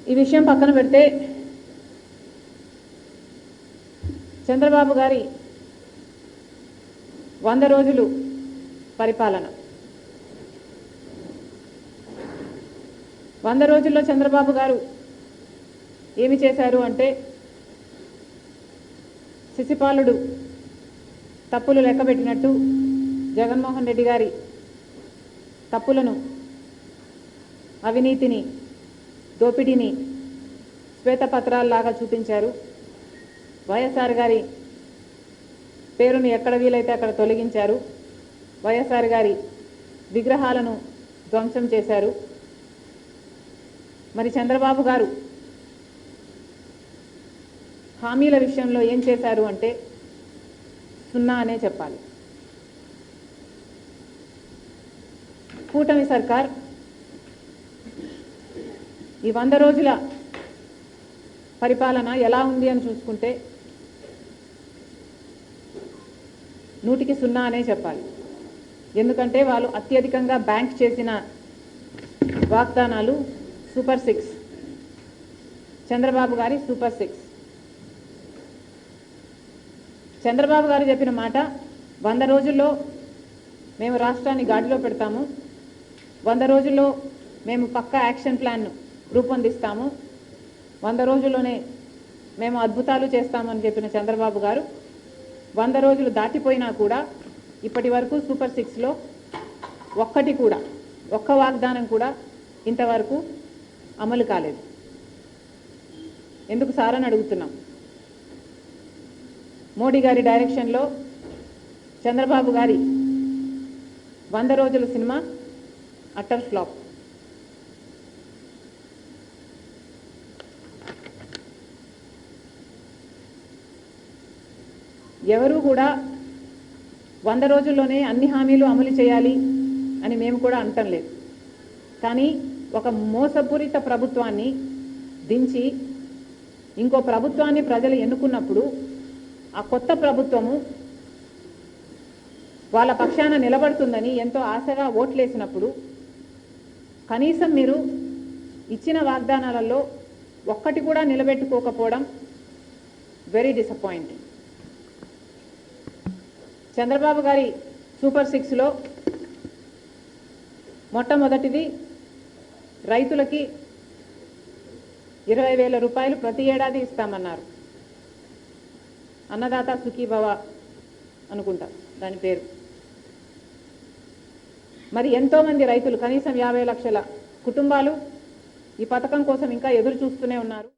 ఈ విషయం పక్కన పెడితే చంద్రబాబు గారి 100 రోజులు పరిపాలన 100 రోజుల్లో చంద్రబాబు గారు ఏమి చేశారు అంటే శిశుపాలుడు తప్పులు లెక్కబెట్టినట్టు జగన్మోహన్ రెడ్డి గారి తప్పులను అవినీతిని దోపిడీని శ్వేతపత్రాల్లాగా చూపించారు. వైఎస్ఆర్ గారి పేరును ఎక్కడ వీలైతే అక్కడ తొలగించారు. వైఎస్ఆర్ గారి విగ్రహాలను ధ్వంసం చేశారు. మరి చంద్రబాబు గారు హామీల విషయంలో ఏం చేశారు అంటే సున్నా అనే చెప్పాలి. కూటమి సర్కార్ ఈ 100 రోజుల పరిపాలన ఎలా ఉంది అని చూసుకుంటే 100కి 0 అనే చెప్పాలి. ఎందుకంటే వాళ్ళు అత్యధికంగా బ్యాంక్ చేసిన వాగ్దానాలు సూపర్ 6, చంద్రబాబు గారి సూపర్ 6. చంద్రబాబు గారు చెప్పిన మాట 100 రోజుల్లో మేము రాష్ట్రాన్ని గాడిలో పెడతాము, 100 రోజుల్లో మేము పక్కా యాక్షన్ ప్లాన్ రూపొందిస్తాము, 100 రోజుల్లోనే మేము అద్భుతాలు చేస్తామని చెప్పిన చంద్రబాబు గారు 100 రోజులు దాటిపోయినా కూడా ఇప్పటి వరకు సూపర్ 6లో ఒక్క వాగ్దానం కూడా ఇంతవరకు అమలు కాలేదు. ఎందుకు సార్ అని అడుగుతున్నాం. మోడీ గారి డైరెక్షన్లో చంద్రబాబు గారి 100 రోజుల సినిమా అట్టర్ ఫ్లాప్. ఎవరు కూడా 100 రోజుల్లోనే అన్ని హామీలు అమలు చేయాలి అని మేము కూడా అంటం లేదు. కానీ ఒక మోసపూరిత ప్రభుత్వాన్ని దించి ఇంకో ప్రభుత్వాన్ని ప్రజలు ఎన్నుకున్నప్పుడు ఆ కొత్త ప్రభుత్వము వాళ్ళ పక్షాన నిలబడుతుందని ఎంతో ఆశగా ఓట్లేసినప్పుడు కనీసం మీరు ఇచ్చిన వాగ్దానాలలో ఒక్కటి కూడా నిలబెట్టుకోకపోవడం వెరీ డిసప్పాయింటింగ్. చంద్రబాబు గారి సూపర్ 6లో మొట్టమొదటిది రైతులకి 20,000 రూపాయలు ప్రతి ఏడాది ఇస్తామన్నారు. అన్నదాత సుఖీభవ అనుకుంటా దాని పేరు. మరి ఎంతోమంది రైతులు కనీసం 50 లక్షల కుటుంబాలు ఈ పథకం కోసం ఇంకా ఎదురు చూస్తూనే ఉన్నారు.